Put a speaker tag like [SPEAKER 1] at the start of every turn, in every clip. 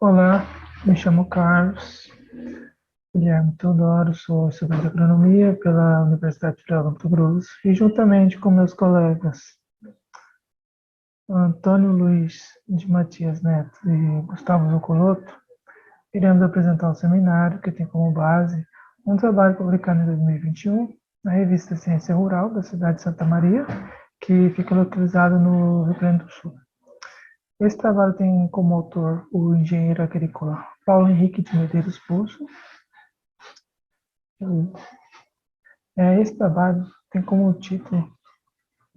[SPEAKER 1] Olá, me chamo Carlos Guilherme Teodoro, sou estudante de agronomia pela Universidade Federal do Mato Grosso e, juntamente com meus colegas Antônio Luiz de Matias Neto e Gustavo Zucoloto, iremos apresentar um seminário que tem como base um trabalho publicado em 2021 na revista Ciência Rural da cidade de Santa Maria, que fica localizado no Rio Grande do Sul. Esse trabalho tem como autor o engenheiro agrícola Paulo Henrique de Medeiros Poço. Esse trabalho tem como título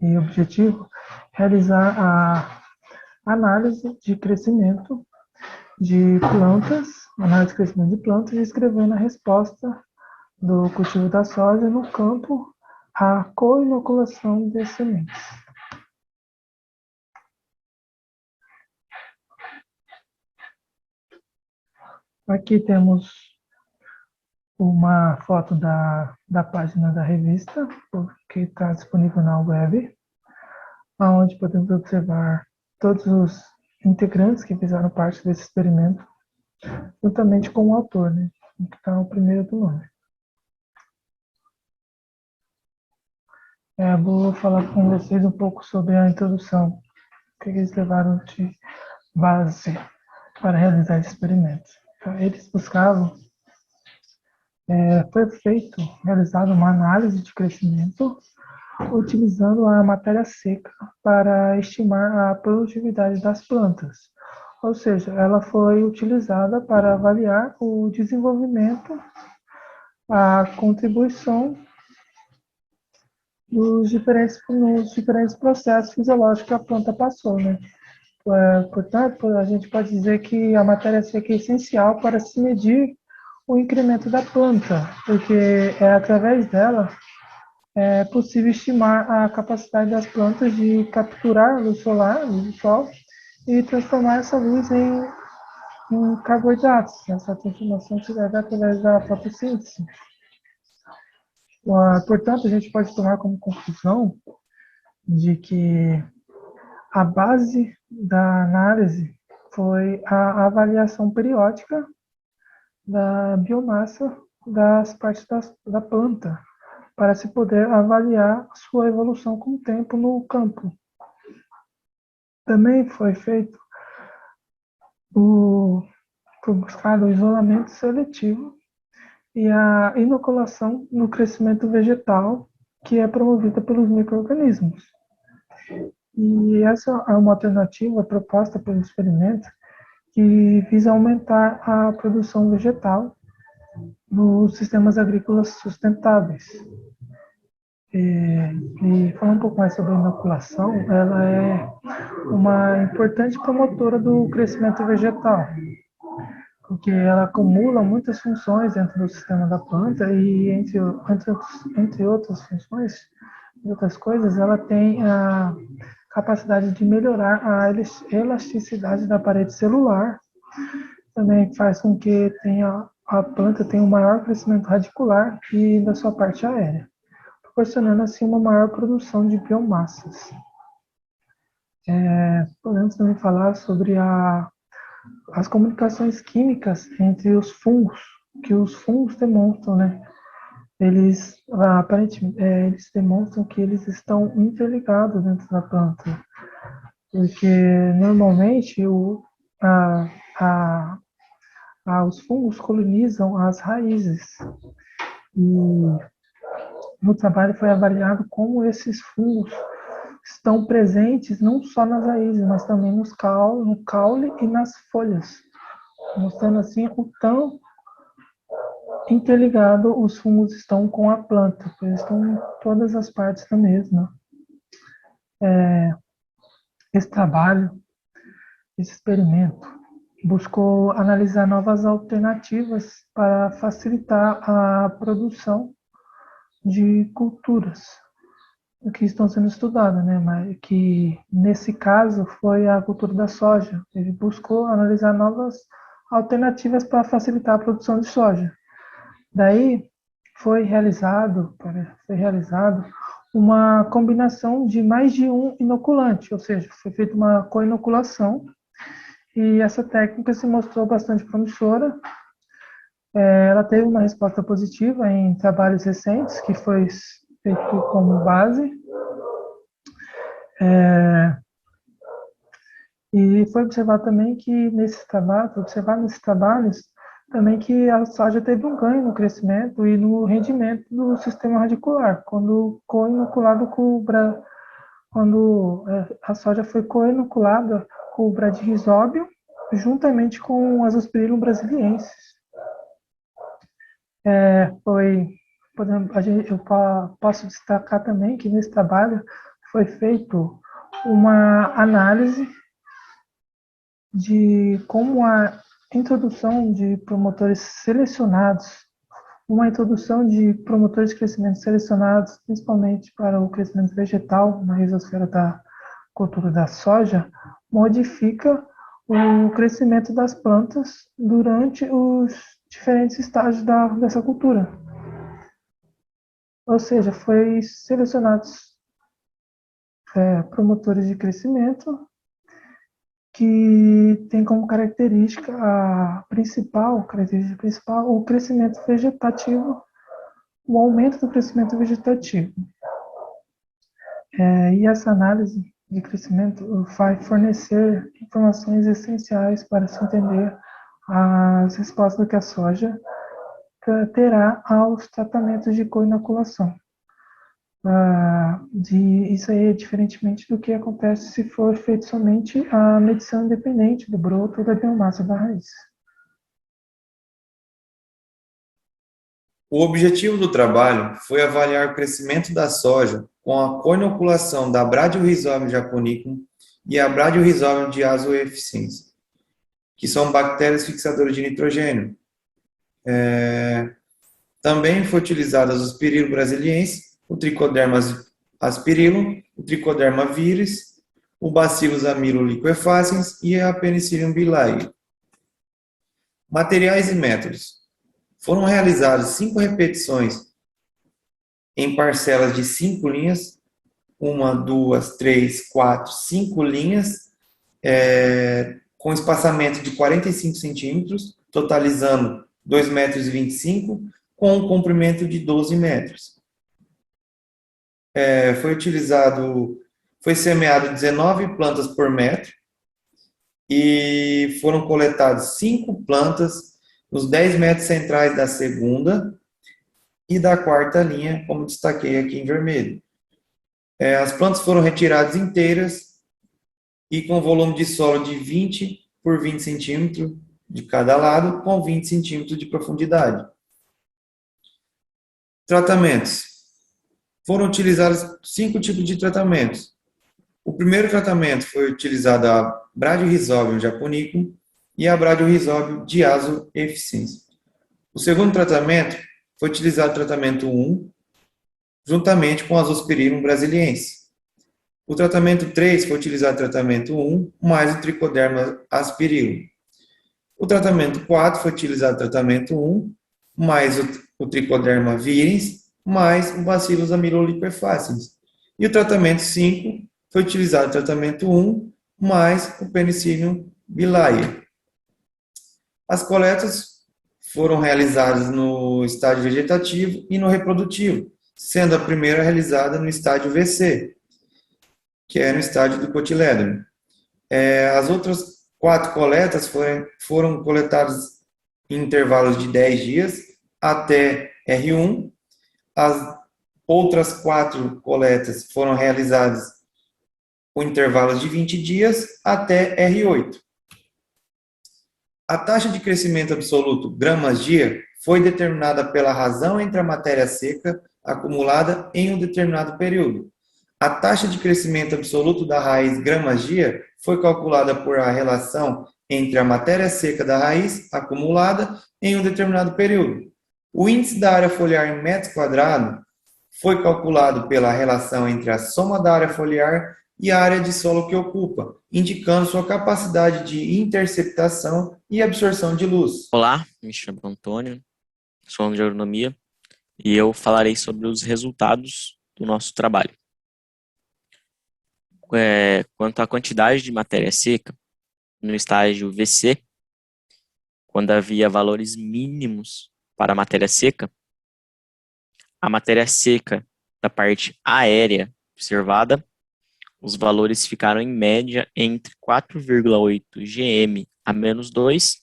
[SPEAKER 1] e objetivo realizar a análise de crescimento de plantas, análise de crescimento de plantas e escrevendo a resposta do cultivo da soja no campo à co-inoculação de sementes. Aqui temos uma foto da página da revista, que está disponível na web, onde podemos observar todos os integrantes que fizeram parte desse experimento, juntamente com o autor, né, que está o primeiro do nome. Vou falar com vocês um pouco sobre a introdução, o que eles levaram de base para realizar esse experimento. Eles buscavam, realizada uma análise de crescimento utilizando a matéria seca para estimar a produtividade das plantas. Ou seja, ela foi utilizada para avaliar o desenvolvimento, a contribuição nos diferentes processos fisiológicos que a planta passou, né? Portanto, a gente pode dizer que a matéria seca é essencial para se medir o incremento da planta, porque é através dela é possível estimar a capacidade das plantas de capturar a luz solar, luz do sol, e transformar essa luz em carboidratos. Essa transformação se deve através da fotossíntese. Portanto, a gente pode tomar como conclusão de que a base da análise foi a avaliação periódica da biomassa das partes da planta, para se poder avaliar sua evolução com o tempo no campo. Também foi buscado o isolamento seletivo e a inoculação no crescimento vegetal, que é promovida pelos micro-organismos. E essa é uma alternativa proposta pelo experimento que visa aumentar a produção vegetal nos sistemas agrícolas sustentáveis. E falando um pouco mais sobre a inoculação, ela é uma importante promotora do crescimento vegetal, porque ela acumula muitas funções dentro do sistema da planta e, entre outras funções, outras coisas, ela tem a capacidade de melhorar a elasticidade da parede celular, também faz com que a planta tenha um maior crescimento radicular e da sua parte aérea, proporcionando assim uma maior produção de biomassas. Podemos também falar sobre as comunicações químicas entre os fungos, que os fungos demonstram, né? Eles, aparentemente, eles demonstram que eles estão interligados dentro da planta, porque normalmente os fungos colonizam as raízes. E no trabalho foi avaliado como esses fungos estão presentes não só nas raízes, mas também no caule e nas folhas, mostrando assim o tão interligado os fungos estão com a planta, porque eles estão em todas as partes da mesma. Esse trabalho, esse experimento, buscou analisar novas alternativas para facilitar a produção de culturas que estão sendo estudadas, né? Mas que nesse caso foi a cultura da soja. Ele buscou analisar novas alternativas para facilitar a produção de soja. Daí foi realizado uma combinação de mais de um inoculante, ou seja, foi feita uma co-inoculação e essa técnica se mostrou bastante promissora. Ela teve uma resposta positiva em trabalhos recentes, que foi feito como base, e foi observado também que nesses trabalhos também que a soja teve um ganho no crescimento e no rendimento do sistema radicular, quando co-inoculado quando a soja foi co-inoculada com o bradyrhizóbio, juntamente com as Aspergillus brasiliensis. Por exemplo, eu posso destacar também que nesse trabalho foi feito uma análise de como a introdução de promotores selecionados, uma introdução de promotores de crescimento selecionados, principalmente para o crescimento vegetal na risosfera da cultura da soja, modifica o crescimento das plantas durante os diferentes estágios dessa cultura. Ou seja, foi selecionados promotores de crescimento que tem como característica principal o crescimento vegetativo, o aumento do crescimento vegetativo. E essa análise de crescimento vai fornecer informações essenciais para se entender as respostas que a soja terá aos tratamentos de co-inoculação. Isso aí é diferentemente do que acontece se for feito somente a medição independente do broto ou da biomassa da raiz.
[SPEAKER 2] O objetivo do trabalho foi avaliar o crescimento da soja com a co-inoculação da Bradyrhizobia japonicum e a Bradyrhizobia diazoefficiens, que são bactérias fixadoras de nitrogênio. Também foi utilizado as Aspergillus brasiliensis, o Trichoderma aspergillum, o Trichoderma viris, o Bacillus amiroliquefaciens e a Penicillium bilae. Materiais e métodos. Foram realizadas 5 repetições em parcelas de 5 linhas, 1, 2, 3, 4, 5 linhas, com espaçamento de 45 centímetros, totalizando 2,25 m, com um comprimento de 12 metros. Foi semeado 19 plantas por metro e foram coletadas 5 plantas nos 10 metros centrais da segunda e da quarta linha, como destaquei aqui em vermelho. As plantas foram retiradas inteiras e com volume de solo de 20 por 20 centímetros de cada lado, com 20 centímetros de profundidade. Tratamentos. Foram utilizados 5 tipos de tratamentos. O primeiro tratamento foi utilizado a Bradyrhizobium japonicum e a Bradyrhizobium diazoefficiens. O segundo tratamento foi utilizado o tratamento 1, juntamente com a Aspergillus brasiliensis. O tratamento 3 foi utilizado o tratamento 1, mais o Trichoderma aspergillum. O tratamento 4 foi utilizado o tratamento 1, mais o Trichoderma viris, mais o Bacillus amiroliquefaciens. E o tratamento 5 foi utilizado o tratamento 1, mais o Penicillium bilae. As coletas foram realizadas no estágio vegetativo e no reprodutivo, sendo a primeira realizada no estágio VC, que é no estágio do cotilédone. As outras 4 coletas foram coletadas em intervalos de 10 dias até R1. As outras 4 coletas foram realizadas com intervalos de 20 dias até R8. A taxa de crescimento absoluto gramas-dia foi determinada pela razão entre a matéria seca acumulada em um determinado período. A taxa de crescimento absoluto da raiz gramas-dia foi calculada por a relação entre a matéria seca da raiz acumulada em um determinado período. O índice da área foliar em metros quadrados foi calculado pela relação entre a soma da área foliar e a área de solo que ocupa, indicando sua capacidade de interceptação e absorção de luz.
[SPEAKER 3] Olá, me chamo Antônio, sou aluno de agronomia e eu falarei sobre os resultados do nosso trabalho. Quanto à quantidade de matéria seca, no estágio VC, quando havia valores mínimos para a matéria seca, a matéria seca da parte aérea observada, os valores ficaram em média entre 4,8 gm a menos 2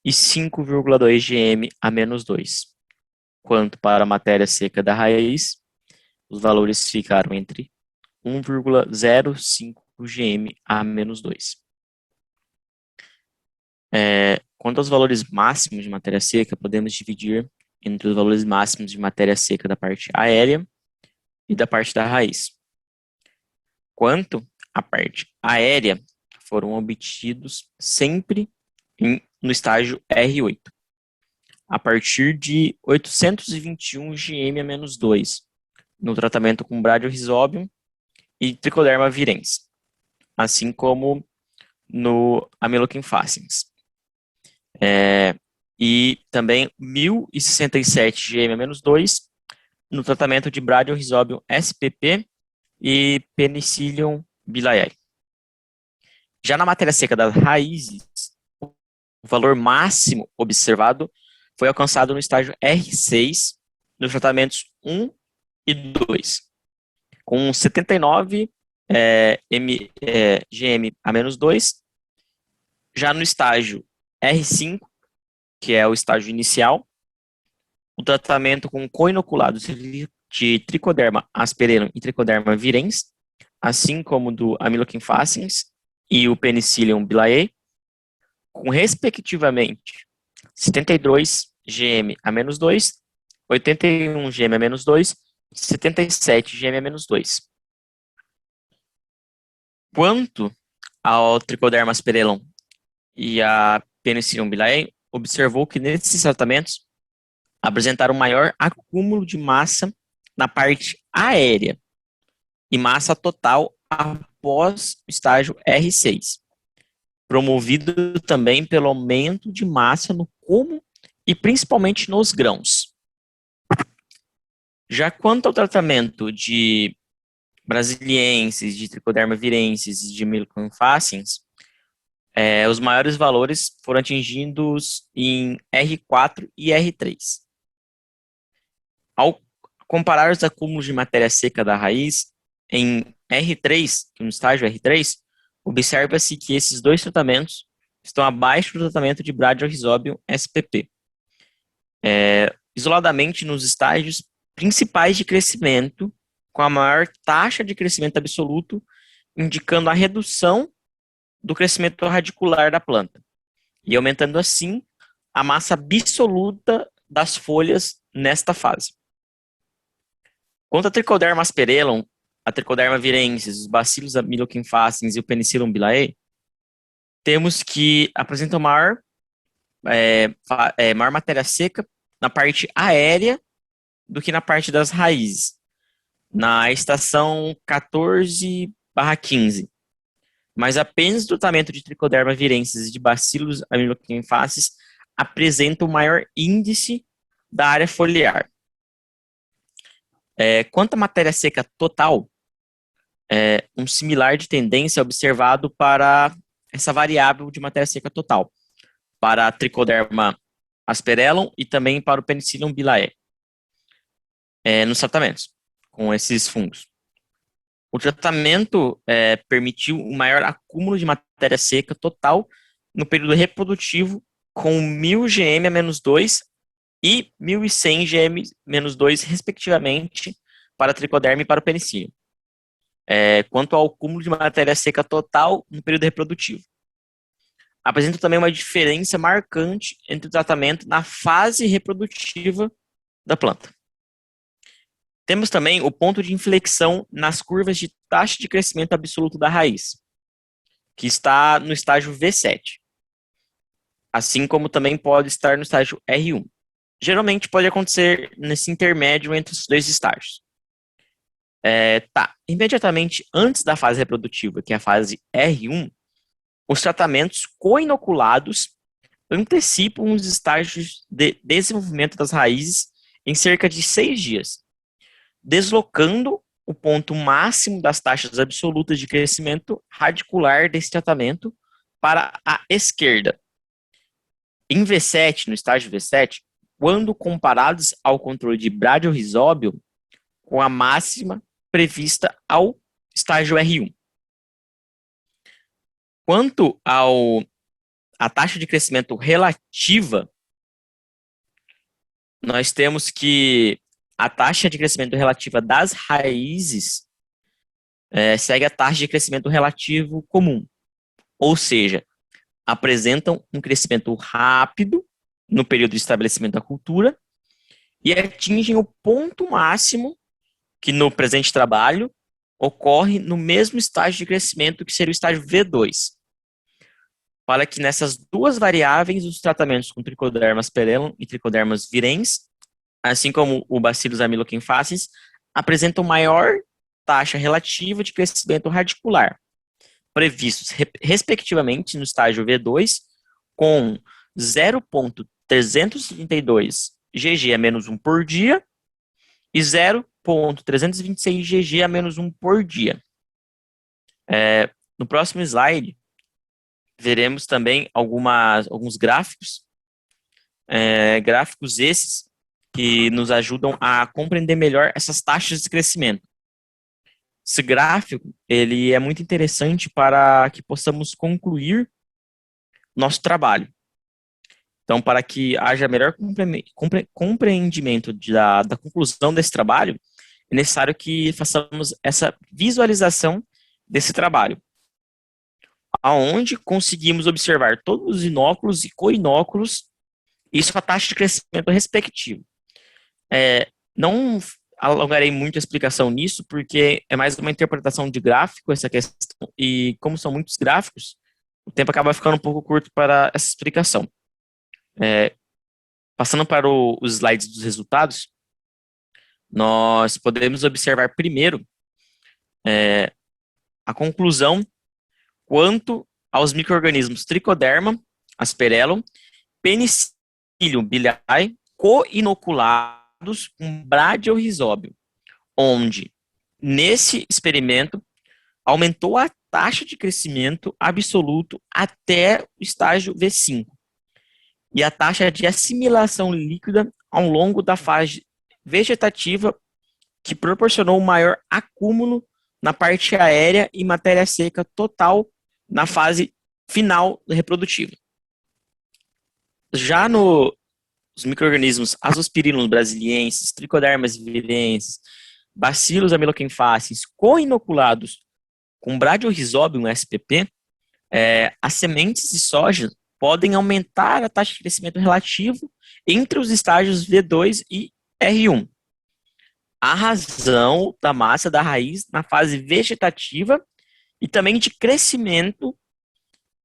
[SPEAKER 3] e 5,2 gm a menos 2. Quanto para a matéria seca da raiz, os valores ficaram entre 1,05 gm a menos 2. Quanto aos valores máximos de matéria seca, podemos dividir entre os valores máximos de matéria seca da parte aérea e da parte da raiz. Quanto à parte aérea, foram obtidos sempre no estágio R8, a partir de 821 gm a menos 2, no tratamento com Bradyrhizobium e Trichoderma virens, assim como no Amyloquim faciens. E também 1067 gm a menos 2, no tratamento de Bradyrhizobium spp e Penicillium bilaei. Já na matéria seca das raízes, o valor máximo observado foi alcançado no estágio R6, nos tratamentos 1 e 2, com 79 gm a menos 2. Já no estágio R5, que é o estágio inicial, o tratamento com coinoculados de Trichoderma asperellum e Trichoderma virens, assim como do Amyloquim faciens e o Penicillium bilaei, com respectivamente 72 gm a menos 2, 81 gm a menos 2 e 77 gm a menos 2. Quanto ao Trichoderma asperellum e a Penicillium bilaei, observou que nesses tratamentos apresentaram maior acúmulo de massa na parte aérea e massa total após o estágio R6, promovido também pelo aumento de massa no como e principalmente nos grãos. Já quanto ao tratamento de brasilienses, de Trichoderma virensis e de Amyloquim faciens, os maiores valores foram atingidos em R4 e R3. Ao comparar os acúmulos de matéria seca da raiz em R3, no estágio R3, observa-se que esses dois tratamentos estão abaixo do tratamento de Bradyrhizobium spp. Isoladamente nos estágios principais de crescimento, com a maior taxa de crescimento absoluto, indicando a redução do crescimento radicular da planta, e aumentando assim a massa absoluta das folhas nesta fase. Quanto a Trichoderma asperellum, a Trichoderma virensis, os Bacillus Amyloquim faciens e o Penicillium bilaei, temos que apresentam maior matéria seca na parte aérea do que na parte das raízes, na estação 14/15. Mas apenas o tratamento de Trichoderma virensis e de Bacillus Amyloquim faciens apresenta o maior índice da área foliar. Quanto à matéria seca total, um similar de tendência é observado para essa variável de matéria seca total, para a Trichoderma asperellum e também para o Penicillium bilaei, nos tratamentos com esses fungos. O tratamento permitiu um maior acúmulo de matéria seca total no período reprodutivo, com 1000 gm a menos 2 e 1100 gm menos 2, respectivamente, para a Trichoderma e para o Penicillium. Quanto ao acúmulo de matéria seca total no período reprodutivo, apresenta também uma diferença marcante entre o tratamento na fase reprodutiva da planta. Temos também o ponto de inflexão nas curvas de taxa de crescimento absoluto da raiz, que está no estágio V7, assim como também pode estar no estágio R1. Geralmente pode acontecer nesse intermédio entre os dois estágios. Imediatamente antes da fase reprodutiva, que é a fase R1, os tratamentos coinoculados antecipam os estágios de desenvolvimento das raízes em cerca de 6 dias, deslocando o ponto máximo das taxas absolutas de crescimento radicular desse tratamento para a esquerda. Em V7, no estágio V7, quando comparados ao controle de bradiorisóbio, com a máxima prevista ao estágio R1. Quanto à taxa de crescimento relativa, nós temos que a taxa de crescimento relativa das raízes segue a taxa de crescimento relativo comum, ou seja, apresentam um crescimento rápido no período de estabelecimento da cultura e atingem o ponto máximo que no presente trabalho ocorre no mesmo estágio de crescimento que seria o estágio V2. Para que nessas duas variáveis, os tratamentos com Trichoderma asperellum e Trichodermas virens, assim como o Bacillus amilochenfasciens, apresentam maior taxa relativa de crescimento radicular, previstos respectivamente no estágio V2, com 0,332 GG a menos 1 por dia e 0,326 GG a menos 1 por dia. No próximo slide, veremos também alguns gráficos, gráficos esses que nos ajudam a compreender melhor essas taxas de crescimento. Esse gráfico, ele é muito interessante para que possamos concluir nosso trabalho. Então, para que haja melhor compreendimento da conclusão desse trabalho, é necessário que façamos essa visualização desse trabalho, aonde conseguimos observar todos os inóculos e coinóculos e sua taxa de crescimento respectivo. Não alongarei muito a explicação nisso, porque é mais uma interpretação de gráfico essa questão, e como são muitos gráficos, o tempo acaba ficando um pouco curto para essa explicação. Passando para os slides dos resultados, nós podemos observar primeiro a conclusão quanto aos micro-organismos Trichoderma asperellum, Penicillium biliae, co-inoculados com bradiorisóbio, onde, nesse experimento, aumentou a taxa de crescimento absoluto até o estágio V5 e a taxa de assimilação líquida ao longo da fase vegetativa, que proporcionou o maior acúmulo na parte aérea e matéria seca total na fase final reprodutiva. Já os micro-organismos Azospirillum brasiliensis, Trichodermas virensis, Bacillus amilochenfasciens, co-inoculados com Bradiorisóbio SPP, as sementes de soja podem aumentar a taxa de crescimento relativo entre os estágios V2 e R1. A razão da massa da raiz na fase vegetativa e também de crescimento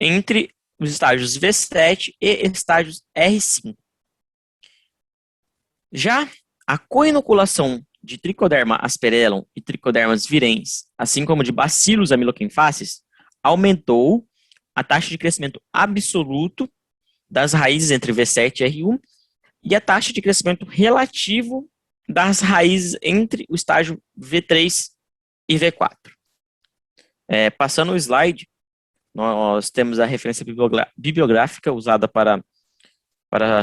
[SPEAKER 3] entre os estágios V7 e estágios R5. Já a co-inoculação de Trichoderma asperellum e Trichodermas virens, assim como de Bacillus amilochenfasciens, aumentou a taxa de crescimento absoluto das raízes entre V7 e R1 e a taxa de crescimento relativo das raízes entre o estágio V3 e V4. Passando o slide, nós temos a referência bibliográfica usada para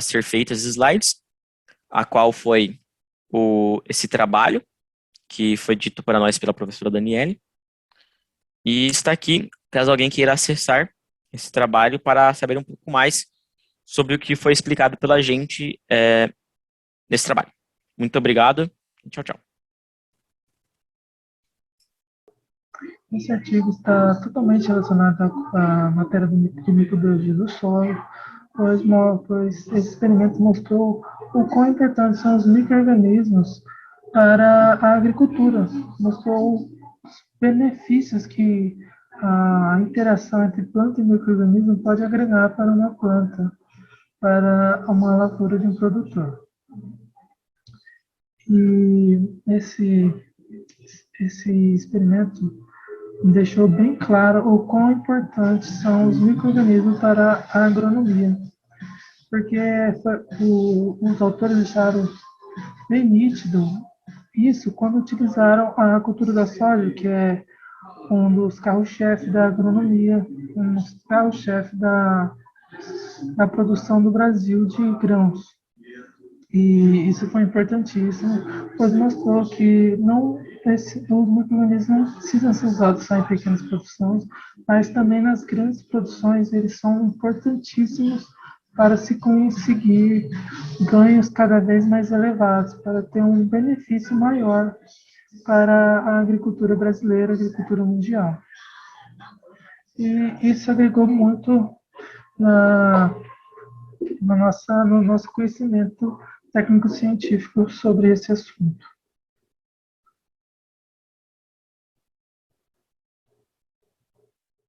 [SPEAKER 3] ser feitas os slides, a qual foi esse trabalho, que foi dito para nós pela professora Daniele, e está aqui, caso alguém queira acessar esse trabalho para saber um pouco mais sobre o que foi explicado pela gente nesse trabalho. Muito obrigado, tchau, tchau.
[SPEAKER 1] Esse artigo está totalmente relacionado à matéria de microbiologia do solo, pois esse experimento mostrou o quão importantes são os micro-organismos para a agricultura. Mostrou os benefícios que a interação entre planta e micro-organismo pode agregar para uma planta, para uma lavoura de um produtor. E esse experimento deixou bem claro o quão importantes são os micro-organismos para a agronomia, porque os autores deixaram bem nítido isso quando utilizaram a cultura da soja, que é um dos carros-chefe da agronomia, um dos carros-chefe da produção do Brasil de grãos. E isso foi importantíssimo, pois mostrou que os micro-organismos não precisam ser usados só em pequenas produções, mas também nas grandes produções eles são importantíssimos para se conseguir ganhos cada vez mais elevados, para ter um benefício maior para a agricultura brasileira, a agricultura mundial. E isso agregou muito no nosso conhecimento técnico-científico sobre esse assunto.